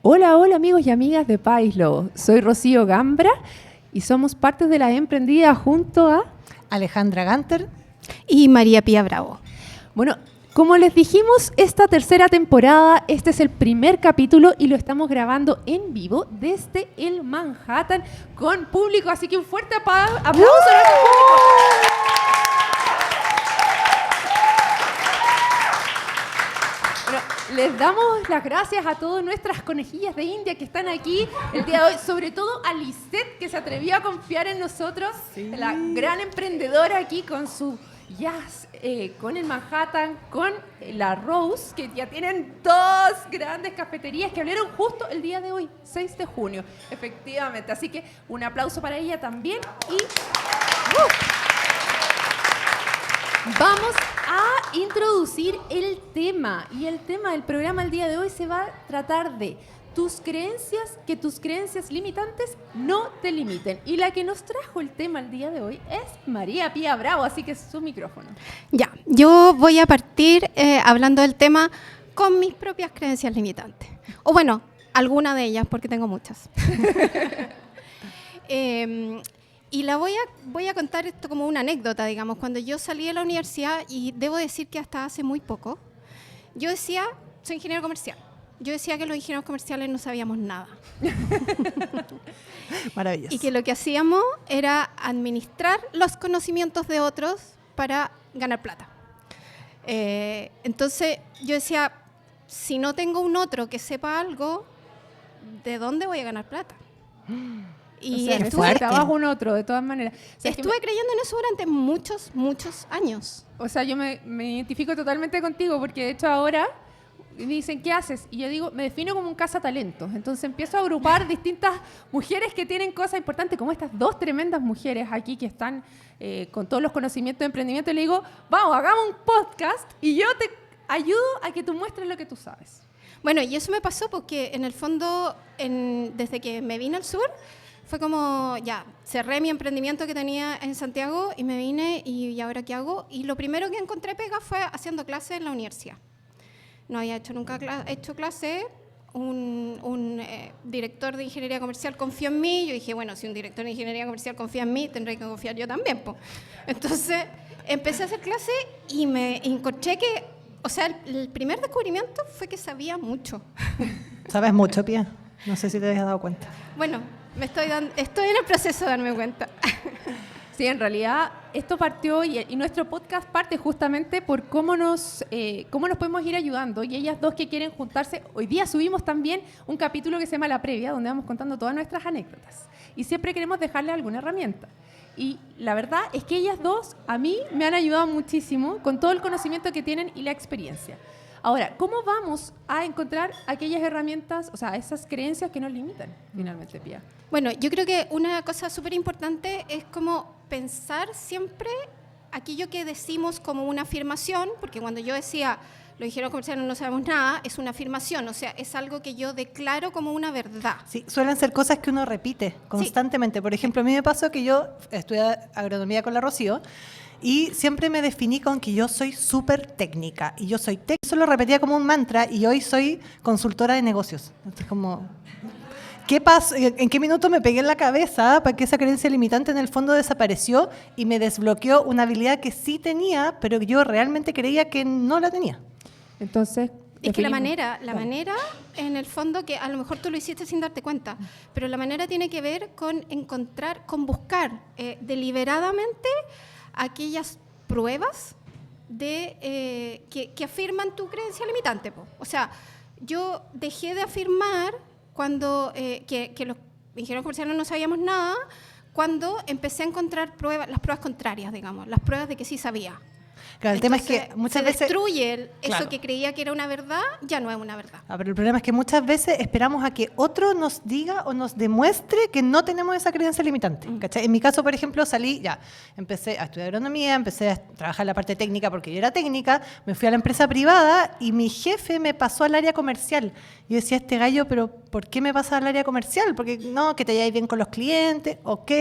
Hola, hola amigos y amigas de Paislo. Soy Rocío Gambra y somos parte de La Emprendida junto a Alejandra Ganter y María Pía Bravo. Bueno, como les dijimos, esta tercera temporada, este es el primer capítulo y lo estamos grabando en vivo desde el Manhattan con público, así que un fuerte aplauso a nuestro público. Les damos las gracias a todas nuestras conejillas de India que están aquí el día de hoy, sobre todo a Lisette, que se atrevió a confiar en nosotros, la gran emprendedora aquí con su jazz, con el Manhattan, con la Rose, que ya tienen dos grandes cafeterías que abrieron justo el día de hoy, 6 de junio, efectivamente. Así que un aplauso para ella también y... Vamos a introducir el tema, y el tema del programa el día de hoy se va a tratar de que tus creencias limitantes no te limiten. Y la que nos trajo el tema el día de hoy es María Pía Bravo, así que es su micrófono. Ya, yo voy a partir hablando del tema con mis propias creencias limitantes. O bueno, alguna de ellas, porque tengo muchas. Y voy a contar esto como una anécdota, digamos. Cuando yo salí de la universidad, y debo decir que hasta hace muy poco, yo decía, soy ingeniero comercial. Yo decía que los ingenieros comerciales no sabíamos nada. Maravilloso. Y que lo que hacíamos era administrar los conocimientos de otros para ganar plata. Entonces yo decía, si no tengo un otro que sepa algo, ¿de dónde voy a ganar plata? Y o sea, trabajo un otro, de todas maneras. O sea, estuve creyendo en eso durante muchos años. O sea, yo me identifico totalmente contigo, porque de hecho ahora me dicen, ¿qué haces? Y yo digo, me defino como un cazatalentos. Entonces empiezo a agrupar distintas mujeres que tienen cosas importantes, como estas dos tremendas mujeres aquí que están con todos los conocimientos de emprendimiento. Y le digo, vamos, hagamos un podcast y yo te ayudo a que tú muestres lo que tú sabes. Bueno, y eso me pasó porque en el fondo, desde que me vine al sur, fue como, ya, cerré mi emprendimiento que tenía en Santiago y me vine y ahora ¿qué hago? Y lo primero que encontré pega fue haciendo clases en la universidad. No había nunca hecho clase, un director de ingeniería comercial confió en mí, yo dije, bueno, si un director de ingeniería comercial confía en mí, tendré que confiar yo también, po. Entonces, empecé a hacer clase y me encontré que, o sea, el primer descubrimiento fue que sabía mucho. ¿Sabes mucho, Pía? No sé si te habías dado cuenta. Bueno, estoy en el proceso de darme cuenta. Sí, en realidad esto partió y nuestro podcast parte justamente por cómo nos podemos ir ayudando. Y ellas dos que quieren juntarse, hoy día subimos también un capítulo que se llama La Previa, donde vamos contando todas nuestras anécdotas. Y siempre queremos dejarle alguna herramienta. Y la verdad es que ellas dos a mí me han ayudado muchísimo con todo el conocimiento que tienen y la experiencia. Ahora, ¿cómo vamos a encontrar aquellas herramientas, o sea, esas creencias que nos limitan, finalmente, Pía? Bueno, yo creo que una cosa súper importante es como pensar siempre aquello que decimos como una afirmación, porque cuando yo decía, los ingenieros comerciales no sabemos nada, es una afirmación, o sea, es algo que yo declaro como una verdad. Sí, suelen ser cosas que uno repite constantemente. Sí. Por ejemplo, a mí me pasó que yo estudié agronomía con la Rocío, y siempre me definí con que yo soy súper técnica. Y yo soy técnica. Eso lo repetía como un mantra y hoy soy consultora de negocios. Entonces, como, ¿qué pasó? ¿En qué minuto me pegué en la cabeza para que esa creencia limitante en el fondo desapareció y me desbloqueó una habilidad que sí tenía, pero que yo realmente creía que no la tenía? Entonces, es que la manera, en el fondo, que a lo mejor tú lo hiciste sin darte cuenta, pero la manera tiene que ver con buscar deliberadamente aquellas pruebas que afirman tu creencia limitante. O sea, yo dejé de afirmar cuando que los ingenieros comerciales no sabíamos nada, cuando empecé a encontrar las pruebas contrarias, digamos, las pruebas de que sí sabía. Claro, el tema es que muchas veces destruye eso que creía que era una verdad, ya no es una verdad. Pero el problema es que muchas veces esperamos a que otro nos diga o nos demuestre que no tenemos esa creencia limitante. ¿Cachai? En mi caso, por ejemplo, empecé a estudiar agronomía, empecé a trabajar en la parte técnica porque yo era técnica, me fui a la empresa privada y mi jefe me pasó al área comercial. Yo decía, este gallo, pero ¿por qué me pasa al área comercial? Porque no, que te lleváis bien con los clientes, ok.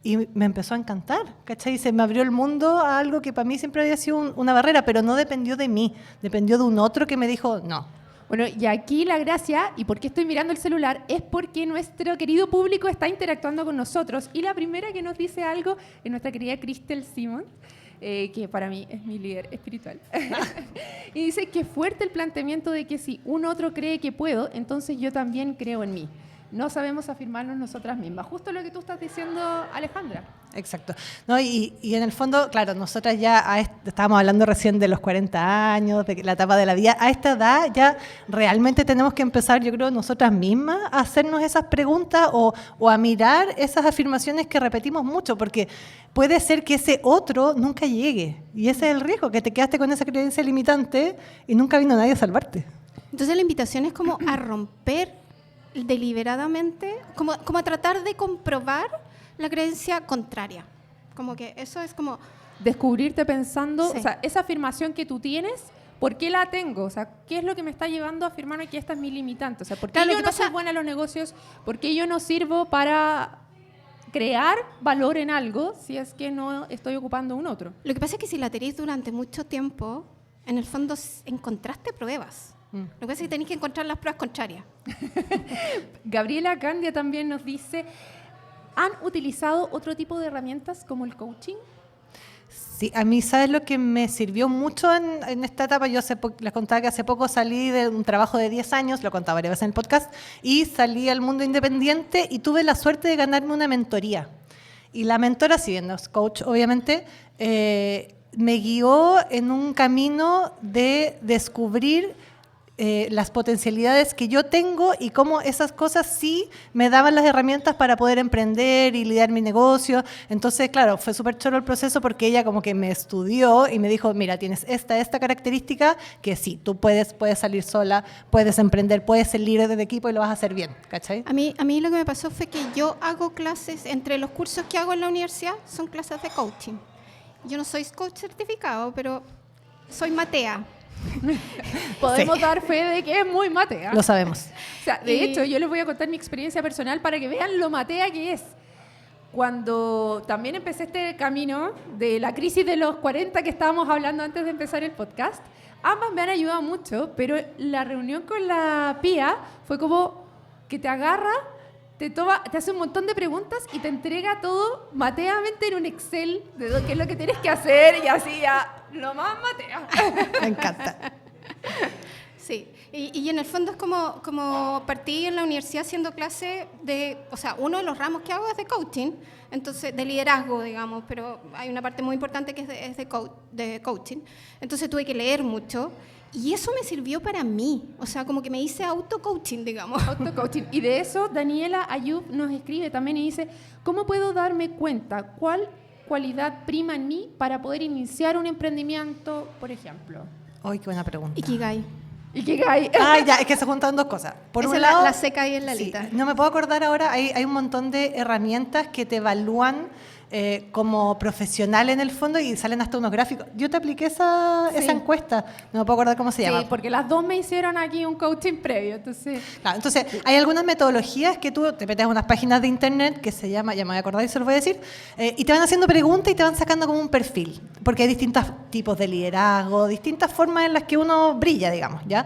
Y me empezó a encantar, ¿cachai? Se me abrió el mundo a algo que para mí siempre había sido una barrera, pero no dependió de mí, dependió de un otro que me dijo, no, Bueno, y aquí la gracia, y por qué estoy mirando el celular, es porque nuestro querido público está interactuando con nosotros. Y la primera que nos dice algo es nuestra querida Crystal Simon, que para mí es mi líder espiritual. Y dice que fuerte el planteamiento de que si un otro cree que puedo, entonces yo también creo en mí. No sabemos afirmarnos nosotras mismas. Justo lo que tú estás diciendo, Alejandra. Exacto. No, y en el fondo, claro, nosotras ya estábamos hablando recién de los 40 años, de la etapa de la vida. A esta edad ya realmente tenemos que empezar, yo creo, nosotras mismas a hacernos esas preguntas o a mirar esas afirmaciones que repetimos mucho, porque puede ser que ese otro nunca llegue. Y ese es el riesgo, que te quedaste con esa creencia limitante y nunca vino nadie a salvarte. Entonces la invitación es como a romper deliberadamente, como a tratar de comprobar la creencia contraria. Como que eso es como... Descubrirte pensando, Sí. o sea, esa afirmación que tú tienes, ¿por qué la tengo? O sea, ¿qué es lo que me está llevando a afirmarme que esta es mi limitante? O sea, ¿por qué Claro, lo yo que no pasa- soy buena en los negocios? ¿Por qué yo no sirvo para crear valor en algo si es que no estoy ocupando un otro? Lo que pasa es que si la tenéis durante mucho tiempo, en el fondo encontraste pruebas. Lo que pasa es que tenéis que encontrar las pruebas contrarias. Gabriela Candia también nos dice, ¿han utilizado otro tipo de herramientas como el coaching? Sí, a mí, ¿sabes lo que me sirvió mucho en esta etapa? Yo les contaba que hace poco salí de un trabajo de 10 años, lo contaba varias veces en el podcast, y salí al mundo independiente y tuve la suerte de ganarme una mentoría. Y la mentora, si bien no es coach, obviamente, me guió en un camino de descubrir las potencialidades que yo tengo y cómo esas cosas sí me daban las herramientas para poder emprender y lidiar mi negocio. Entonces, claro, fue súper chulo el proceso porque ella como que me estudió y me dijo, mira, tienes esta característica que sí, tú puedes salir sola, puedes emprender, puedes ser líder de equipo y lo vas a hacer bien, ¿cachai? A mí lo que me pasó fue que yo hago clases, entre los cursos que hago en la universidad, son clases de coaching. Yo no soy coach certificado, pero soy matea. Podemos Sí. dar fe de que es muy matea. Lo sabemos. O sea, de Y- hecho, yo les voy a contar mi experiencia personal para que vean lo matea que es. Cuando también empecé este camino de la crisis de los 40 que estábamos hablando antes de empezar el podcast, ambas me han ayudado mucho, pero la reunión con la Pía fue como que te agarra, te hace un montón de preguntas y te entrega todo mateamente en un Excel de qué es lo que tienes que hacer y así ya, lo más matea. Me encanta. Sí, y en el fondo es como partí en la universidad haciendo clase de, o sea, uno de los ramos que hago es de coaching, entonces de liderazgo, digamos, pero hay una parte muy importante que es de coaching. Entonces tuve que leer mucho y eso me sirvió para mí, o sea, como que me hice auto-coaching, digamos. Auto-coaching. Y de eso Daniela Ayub nos escribe también y dice, ¿cómo puedo darme cuenta cuál cualidad prima en mí para poder iniciar un emprendimiento, por ejemplo? Ay, qué buena pregunta. Ikigai. Ikigai. Ay, ya, es que se juntan dos cosas. Por Esa un es lado, la seca y en la sí, lita. no me puedo acordar ahora, hay un montón de herramientas que te evalúan como profesional en el fondo y salen hasta unos gráficos. Yo te apliqué esa encuesta, no me puedo acordar cómo se llama. Sí, porque las dos me hicieron aquí un coaching previo, entonces... Claro, entonces, hay algunas metodologías que tú te metes a unas páginas de internet que se llama, ya me voy a acordar y se los voy a decir, y te van haciendo preguntas y te van sacando como un perfil, porque hay distintos tipos de liderazgo, distintas formas en las que uno brilla, digamos, ¿ya?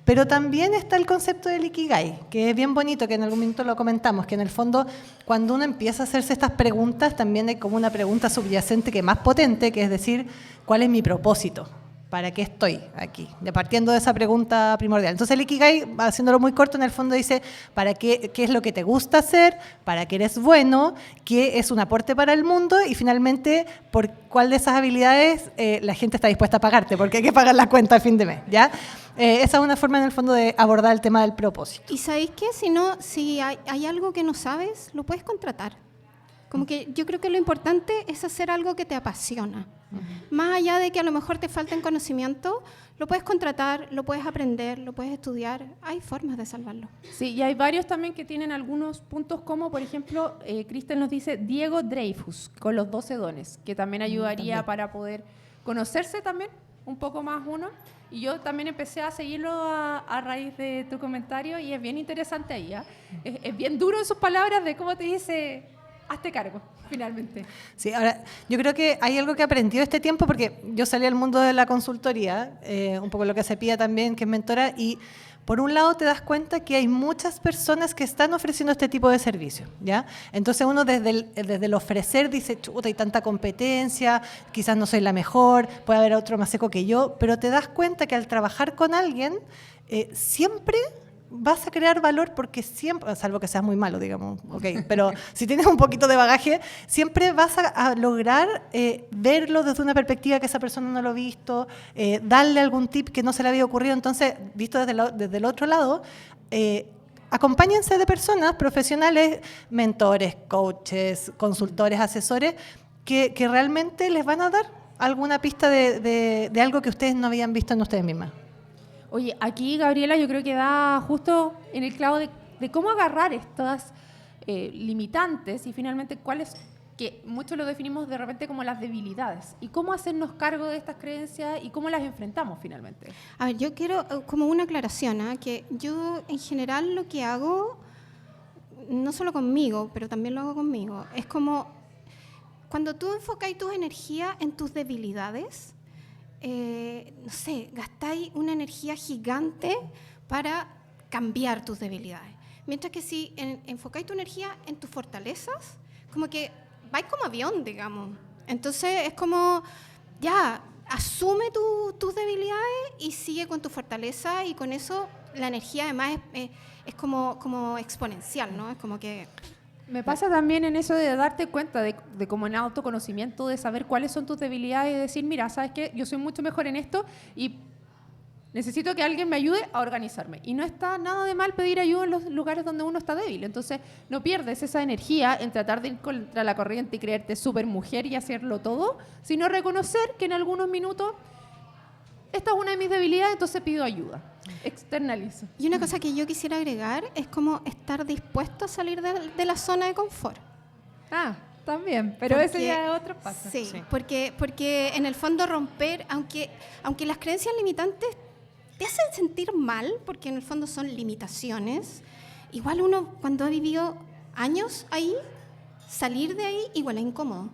Pero también está el concepto del Ikigai, que es bien bonito, que en algún momento lo comentamos, que en el fondo, cuando uno empieza a hacerse estas preguntas, también hay como una pregunta subyacente que es más potente, que es decir, ¿cuál es mi propósito? ¿Para qué estoy aquí? Partiendo de esa pregunta primordial. Entonces el Ikigai, haciéndolo muy corto, en el fondo dice ¿para qué es lo que te gusta hacer? ¿Para qué eres bueno? ¿Qué es un aporte para el mundo? Y finalmente, ¿por cuál de esas habilidades la gente está dispuesta a pagarte? Porque hay que pagar la cuenta a fin de mes, ¿ya? Esa es una forma en el fondo de abordar el tema del propósito. ¿Y sabéis qué? Si hay algo que no sabes, lo puedes contratar. Como que yo creo que lo importante es hacer algo que te apasiona. Más allá de que a lo mejor te falten conocimiento, lo puedes contratar, lo puedes aprender, lo puedes estudiar. Hay formas de salvarlo. Sí, y hay varios también que tienen algunos puntos como, por ejemplo, Cristel nos dice Diego Dreyfus, con los 12 dones, que también ayudaría para poder conocerse también un poco más uno. Y yo también empecé a seguirlo a raíz de tu comentario y es bien interesante ahí, ¿eh? Es bien duro en sus palabras de cómo te dice, hazte cargo, finalmente. Sí, ahora, yo creo que hay algo que he aprendido este tiempo, porque yo salí al mundo de la consultoría, un poco lo que hace Pía también, que es mentora, y por un lado te das cuenta que hay muchas personas que están ofreciendo este tipo de servicio, ¿ya? Entonces uno desde el ofrecer dice, chuta, hay tanta competencia, quizás no soy la mejor, puede haber otro más seco que yo, pero te das cuenta que al trabajar con alguien, siempre vas a crear valor porque siempre, salvo que seas muy malo, digamos, okay, pero si tienes un poquito de bagaje, siempre vas a lograr verlo desde una perspectiva que esa persona no lo ha visto, darle algún tip que no se le había ocurrido. Entonces, visto desde el otro lado, acompáñense de personas profesionales, mentores, coaches, consultores, asesores, que realmente les van a dar alguna pista de algo que ustedes no habían visto en ustedes mismas. Oye, aquí Gabriela yo creo que da justo en el clavo de cómo agarrar estas limitantes y finalmente cuáles, que muchos lo definimos de repente como las debilidades, y cómo hacernos cargo de estas creencias y cómo las enfrentamos finalmente. A ver, yo quiero como una aclaración, que yo en general lo que hago, no solo conmigo, pero también lo hago conmigo, es como cuando tú enfocas tus energías en tus debilidades, no sé, gastáis una energía gigante para cambiar tus debilidades. Mientras que si enfocáis tu energía en tus fortalezas, como que vais como avión, digamos. Entonces es como, ya, asume tus debilidades y sigue con tu fortaleza, y con eso la energía además es como exponencial, ¿no? Es como que... Me pasa también en eso de darte cuenta de como en autoconocimiento, de saber cuáles son tus debilidades y decir, mira, ¿sabes qué? Yo soy mucho mejor en esto y necesito que alguien me ayude a organizarme. Y no está nada de mal pedir ayuda en los lugares donde uno está débil. Entonces, no pierdes esa energía en tratar de ir contra la corriente y creerte súper mujer y hacerlo todo, sino reconocer que en algunos minutos esta es una de mis debilidades, entonces pido ayuda. Externalizo. Y una cosa que yo quisiera agregar es como estar dispuesto a salir de la zona de confort. Ah, también, pero eso ya es otro paso. Sí, sí. Porque en el fondo romper, aunque las creencias limitantes te hacen sentir mal, porque en el fondo son limitaciones, igual uno cuando ha vivido años ahí, salir de ahí igual es incómodo.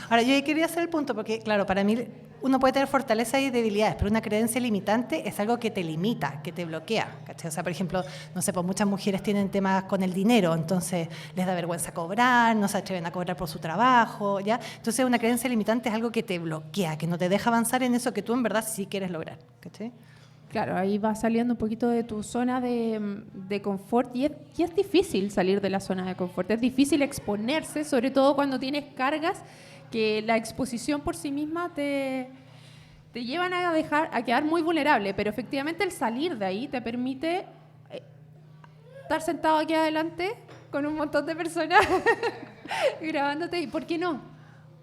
Ahora, yo quería hacer el punto, porque claro, para mí uno puede tener fortalezas y debilidades, pero una creencia limitante es algo que te limita, que te bloquea, ¿cachai? O sea, por ejemplo, no sé, pues muchas mujeres tienen temas con el dinero, entonces les da vergüenza cobrar, no se atreven a cobrar por su trabajo, ¿ya? Entonces una creencia limitante es algo que te bloquea, que no te deja avanzar en eso que tú en verdad sí quieres lograr, ¿cachai? Claro, ahí vas saliendo un poquito de tu zona de confort y es difícil salir de la zona de confort, es difícil exponerse, sobre todo cuando tienes cargas que la exposición por sí misma te llevan a quedar muy vulnerable, pero efectivamente el salir de ahí te permite estar sentado aquí adelante con un montón de personas grabándote. ¿Y por qué no?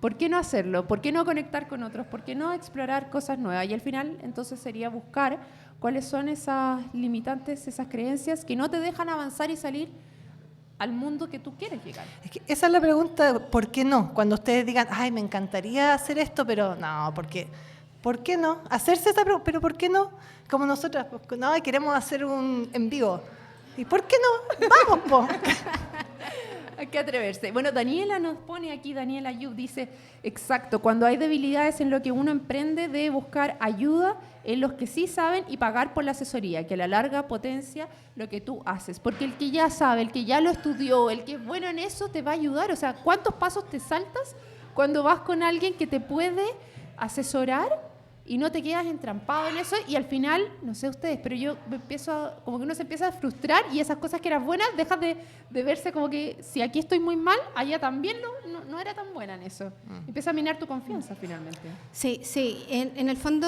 ¿Por qué no hacerlo? ¿Por qué no conectar con otros? ¿Por qué no explorar cosas nuevas? Y al final entonces sería buscar cuáles son esas limitantes, esas creencias que no te dejan avanzar y salir al mundo que tú quieres llegar. Es que esa es la pregunta, ¿por qué no? Cuando ustedes digan, ay, me encantaría hacer esto, pero no, ¿por qué? ¿Por qué no? Hacerse esa pregunta, pero ¿por qué no? Como nosotras, pues, no, queremos hacer un en vivo. ¿Y por qué no? ¡Vamos, po! Hay que atreverse. Bueno, Daniela nos pone aquí, Daniela Yub dice, exacto, cuando hay debilidades en lo que uno emprende, debe buscar ayuda en los que sí saben y pagar por la asesoría, que a la larga potencia lo que tú haces. Porque el que ya sabe, el que ya lo estudió, el que es bueno en eso, te va a ayudar. O sea, ¿cuántos pasos te saltas cuando vas con alguien que te puede asesorar y no te quedas entrampado en eso? Y al final, no sé ustedes, pero yo me empiezo, como que uno se empieza a frustrar y esas cosas que eran buenas, dejas de verse como que si aquí estoy muy mal, allá también no era tan buena en eso. Empieza a minar tu confianza finalmente. Sí, sí. En el fondo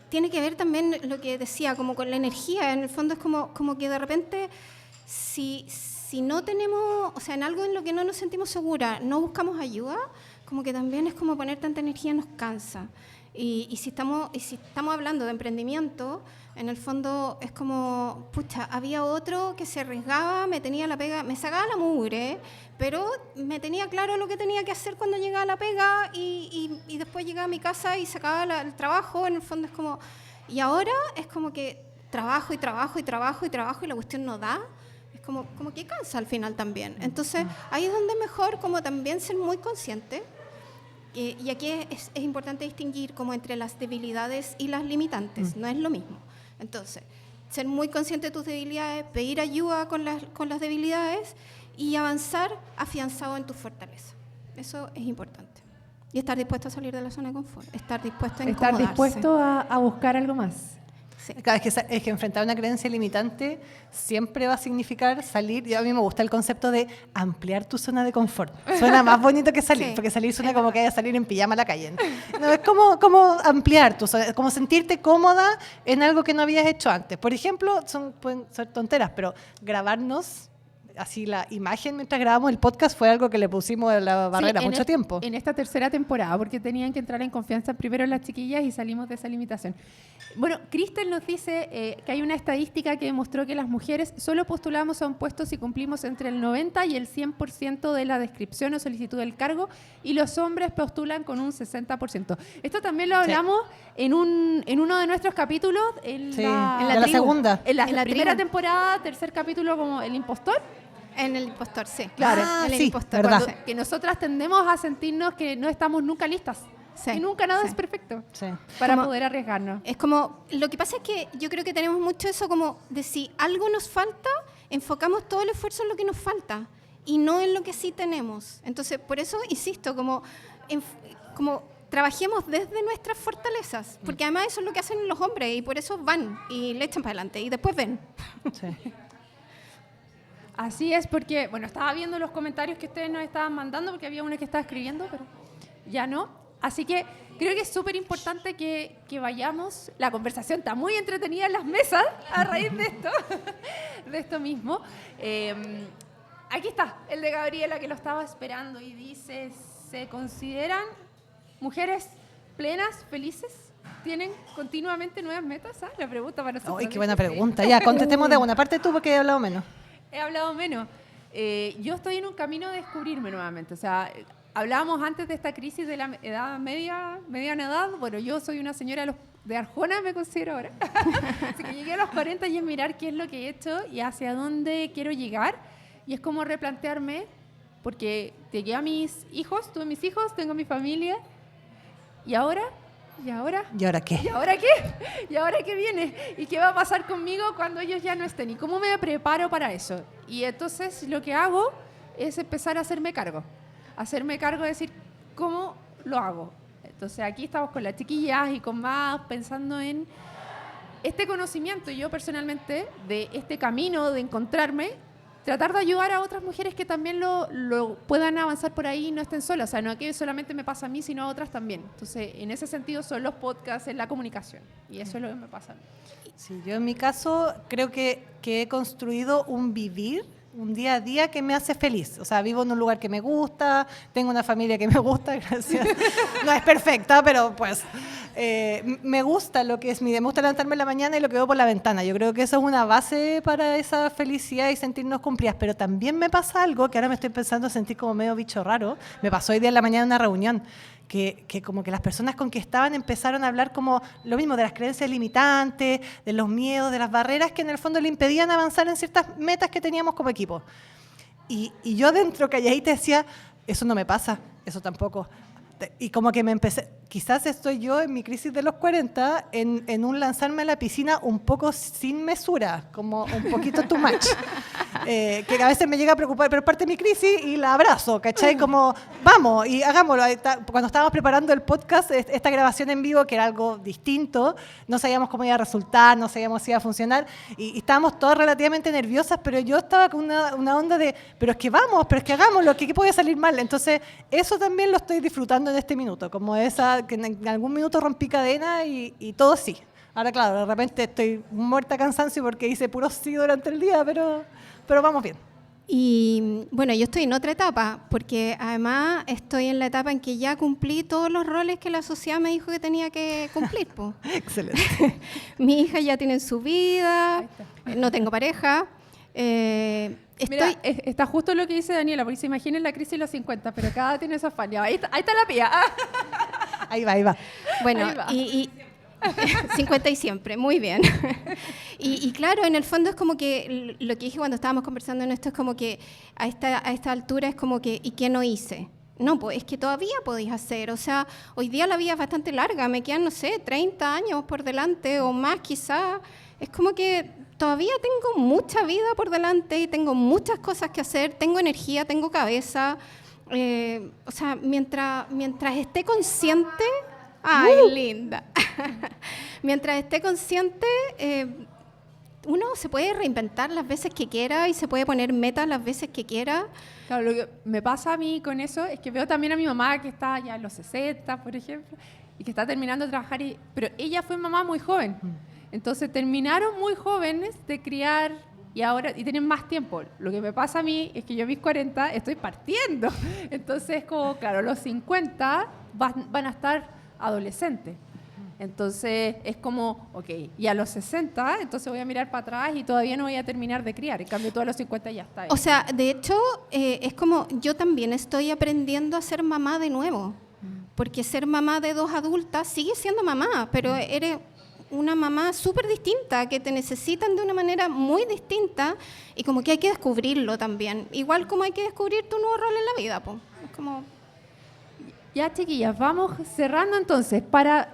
tiene que ver también lo que decía, como con la energía. En el fondo es como que de repente, si no tenemos, o sea, en algo en lo que no nos sentimos seguras, no buscamos ayuda, como que también es como poner tanta energía nos cansa. Y si estamos hablando de emprendimiento, en el fondo es como, pucha, había otro que se arriesgaba, me tenía la pega, me sacaba la mugre, pero me tenía claro lo que tenía que hacer cuando llegaba a la pega y después llegaba a mi casa y sacaba el trabajo. En el fondo es como, y ahora es como que trabajo y la cuestión no da. Es como que cansa al final también. Entonces ahí es donde es mejor como también ser muy consciente. Y aquí es importante distinguir como entre las debilidades y las limitantes, no es lo mismo. Entonces, ser muy consciente de tus debilidades, pedir ayuda con las debilidades y avanzar afianzado en tus fortalezas. Eso es importante. Y estar dispuesto a salir de la zona de confort, estar dispuesto a incomodarse. Estar dispuesto a buscar algo más. Sí. Claro, es que enfrentar una creencia limitante siempre va a significar salir. A mí me gusta el concepto de ampliar tu zona de confort. Suena más bonito que salir, Sí, porque salir suena como que vaya a salir en pijama a la calle. No, es como ampliar tu zona, como sentirte cómoda en algo que no habías hecho antes. Por ejemplo, pueden ser tonteras, pero grabarnos así la imagen mientras grabamos el podcast fue algo que le pusimos a la barrera mucho tiempo. En esta tercera temporada, porque tenían que entrar en confianza primero las chiquillas y salimos de esa limitación. Bueno, Cristel nos dice que hay una estadística que demostró que las mujeres solo postulamos a un puesto si cumplimos entre el 90 y el 100% de la descripción o solicitud del cargo, y los hombres postulan con un 60%. Esto también lo hablamos en uno de nuestros capítulos, en la tribu, segunda. En la primera tribu. temporada, tercer capítulo, como el impostor. En el impostor, sí. Claro, el sí, impostor. verdad. Que nosotras tendemos a sentirnos que no estamos nunca listas. Sí, y nunca nada sí. es perfecto Sí. para Como- poder arriesgarnos. Es como, lo que pasa es que yo creo que tenemos mucho eso como de si algo nos falta, enfocamos todo el esfuerzo en lo que nos falta y no en lo que sí tenemos. Entonces, por eso insisto, como trabajemos desde nuestras fortalezas, porque además eso es lo que hacen los hombres y por eso van y le echan para adelante y después ven. Sí. Así es, porque, bueno, estaba viendo los comentarios que ustedes nos estaban mandando, porque había una que estaba escribiendo, pero ya no. Así que creo que es súper importante que vayamos. La conversación está muy entretenida en las mesas a raíz de esto, de esto mismo. Aquí está, el de Gabriela, que lo estaba esperando, y dice: ¿se consideran mujeres plenas, felices? ¿Tienen continuamente nuevas metas? La pregunta para nosotros. Ay, qué buena pregunta. Ya, contestemos de una parte tú, porque he hablado menos. He hablado menos. Yo estoy en un camino de descubrirme nuevamente. O sea, hablábamos antes de esta crisis de la edad mediana edad. Bueno, yo soy una señora de Arjona, me considero ahora. Así que llegué a los 40 y es mirar qué es lo que he hecho y hacia dónde quiero llegar. Y es como replantearme, porque llegué a mis hijos, tuve mis hijos, tengo mi familia. ¿Y ahora? ¿Y ahora? ¿Y ahora qué? ¿Y ahora qué? ¿Y ahora qué viene? ¿Y qué va a pasar conmigo cuando ellos ya no estén? ¿Y cómo me preparo para eso? Y entonces lo que hago es empezar a hacerme cargo. Hacerme cargo de decir, ¿cómo lo hago? Entonces aquí estamos con las chiquillas y con más pensando en este conocimiento, yo personalmente, de este camino de encontrarme, tratar de ayudar a otras mujeres que también lo puedan avanzar por ahí y no estén solas. O sea, no que solamente me pasa a mí, sino a otras también. Entonces, en ese sentido son los podcasts, es la comunicación. Y eso es lo que me pasa a mí. Sí, yo en mi caso creo que he construido un vivir, un día a día que me hace feliz. O sea, vivo en un lugar que me gusta, tengo una familia que me gusta, gracias. No es perfecta, pero pues me gusta lo que es mi día. Me gusta levantarme en la mañana y lo que veo por la ventana. Yo creo que eso es una base para esa felicidad y sentirnos cumplidas. Pero también me pasa algo que ahora me estoy pensando sentir como medio bicho raro. Me pasó hoy día en la mañana en una reunión. Que como que las personas con que estaban empezaron a hablar como lo mismo de las creencias limitantes, de los miedos, de las barreras que en el fondo le impedían avanzar en ciertas metas que teníamos como equipo. Y yo dentro calladita decía, eso no me pasa, eso tampoco. Y como que me empecé, quizás estoy yo en mi crisis de los 40, en un lanzarme a la piscina un poco sin mesura, como un poquito too much. Que a veces me llega a preocupar, pero es parte de mi crisis y la abrazo, ¿cachai? Como, vamos, y hagámoslo. Cuando estábamos preparando el podcast, esta grabación en vivo, que era algo distinto, no sabíamos cómo iba a resultar, no sabíamos si iba a funcionar, y estábamos todas relativamente nerviosas, pero yo estaba con una onda de, pero es que vamos, pero es que hagámoslo, ¿qué puede salir mal? Entonces, eso también lo estoy disfrutando en este minuto, como esa, que en algún minuto rompí cadena y todo sí. Ahora, claro, de repente estoy muerta de cansancio porque hice puro sí durante el día, pero vamos bien. Y bueno, yo estoy en otra etapa, porque además estoy en la etapa en que ya cumplí todos los roles que la sociedad me dijo que tenía que cumplir. Po. Excelente. Mi hija ya tiene su vida, no tengo pareja. Mira, está justo lo que dice Daniela, porque se imaginen la crisis de los 50, pero cada tiene su afán. Ahí está la pía. Ahí va. Bueno, Ahí va. y 50 y siempre, muy bien. Y claro, en el fondo es como que lo que dije cuando estábamos conversando en esto es como que a esta altura es como que, ¿y qué no hice? No, pues es que todavía podéis hacer. O sea, hoy día la vida es bastante larga, me quedan, no sé, 30 años por delante o más quizás. Es como que todavía tengo mucha vida por delante y tengo muchas cosas que hacer, tengo energía, tengo cabeza. O sea, mientras esté consciente... ¡Ay, linda! Mientras esté consciente, uno se puede reinventar las veces que quiera y se puede poner metas las veces que quiera. Claro, lo que me pasa a mí con eso es que veo también a mi mamá que está ya en los 60, por ejemplo, y que está terminando de trabajar, pero ella fue mamá muy joven. Entonces terminaron muy jóvenes de criar y tienen más tiempo. Lo que me pasa a mí es que yo a mis 40 estoy partiendo. Entonces, como, claro, los 50 van a estar adolescentes. Entonces es como, ok, y a los 60, entonces voy a mirar para atrás y todavía no voy a terminar de criar. En cambio, tú a los 50 ya está. O sea, de hecho, es como yo también estoy aprendiendo a ser mamá de nuevo. Porque ser mamá de 2 adultas sigue siendo mamá, pero eres una mamá súper distinta, que te necesitan de una manera muy distinta y como que hay que descubrirlo también. Igual como hay que descubrir tu nuevo rol en la vida, pues. Es como... Ya, chiquillas, vamos cerrando entonces para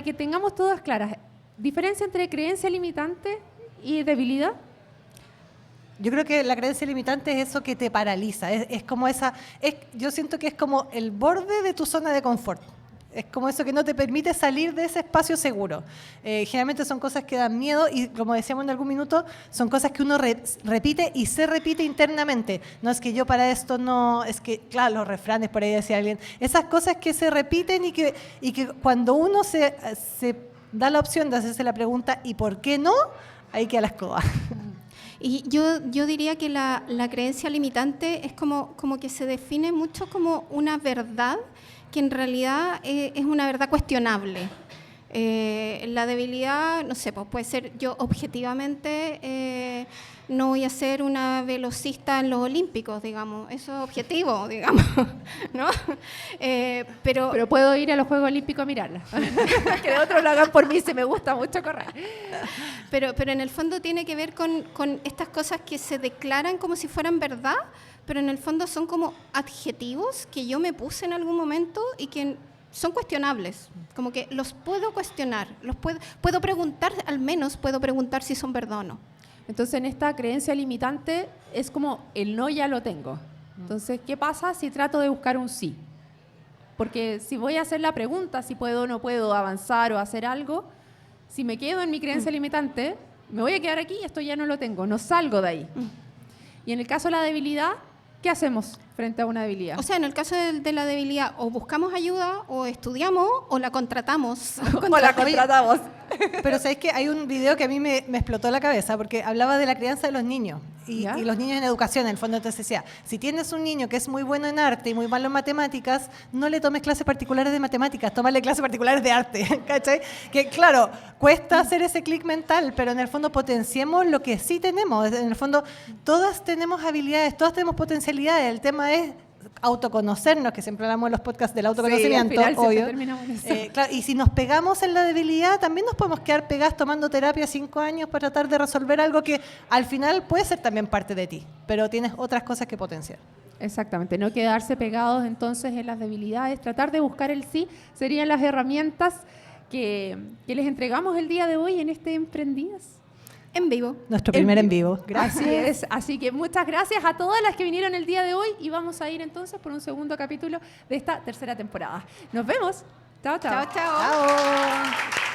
que tengamos todas claras. ¿Diferencia entre creencia limitante y debilidad? Yo creo que la creencia limitante es eso que te paraliza. Es como yo siento que es como el borde de tu zona de confort. Es como eso que no te permite salir de ese espacio seguro. Generalmente son cosas que dan miedo y, como decíamos en algún minuto, son cosas que uno repite y se repite internamente. No es que yo para esto no... Es que, claro, los refranes, por ahí decía alguien. Esas cosas que se repiten y que cuando uno se da la opción de hacerse la pregunta ¿y por qué no? Ahí queda la escoba. Y yo diría que la creencia limitante es como que se define mucho como una verdad que en realidad es una verdad cuestionable. La debilidad, no sé, pues puede ser yo objetivamente no voy a ser una velocista en los Olímpicos, digamos, eso es objetivo, digamos, ¿no? Pero puedo ir a los Juegos Olímpicos a mirarla. Que otros lo hagan por mí, se me gusta mucho correr. Pero en el fondo tiene que ver con estas cosas que se declaran como si fueran verdad, pero en el fondo son como adjetivos que yo me puse en algún momento y que son cuestionables, como que los puedo cuestionar, puedo preguntar, al menos puedo preguntar si son verdad o no. Entonces, en esta creencia limitante es como el no ya lo tengo. Entonces, ¿qué pasa si trato de buscar un sí? Porque si voy a hacer la pregunta si puedo o no puedo avanzar o hacer algo, si me quedo en mi creencia limitante, me voy a quedar aquí y esto ya no lo tengo, no salgo de ahí. Y en el caso de la debilidad, ¿qué hacemos frente a una debilidad? O sea, en el caso de la debilidad, o buscamos ayuda, o estudiamos, o la contratamos. O la contratamos. Pero sabéis que hay un video que a mí me explotó la cabeza porque hablaba de la crianza de los niños y los niños en educación, en el fondo. Entonces decía, si tienes un niño que es muy bueno en arte y muy malo en matemáticas, no le tomes clases particulares de matemáticas, tómale clases particulares de arte, ¿cachai? Que claro, cuesta hacer ese clic mental, pero en el fondo potenciemos lo que sí tenemos. En el fondo todas tenemos habilidades, todas tenemos potencialidades, el tema es autoconocernos, que siempre hablamos en los podcasts del autoconocimiento, sí, al final obvio. Terminamos en eso. Claro, y si nos pegamos en la debilidad, también nos podemos quedar pegadas tomando terapia 5 años para tratar de resolver algo que al final puede ser también parte de ti, pero tienes otras cosas que potenciar. Exactamente, no quedarse pegados entonces en las debilidades, tratar de buscar el sí, serían las herramientas que les entregamos el día de hoy en este Emprendidas. En vivo. Nuestro primer en vivo. Gracias. Así es. Así que muchas gracias a todas las que vinieron el día de hoy y vamos a ir entonces por un segundo capítulo de esta tercera temporada. Nos vemos. Chao, chao. Chao, chao. Chao.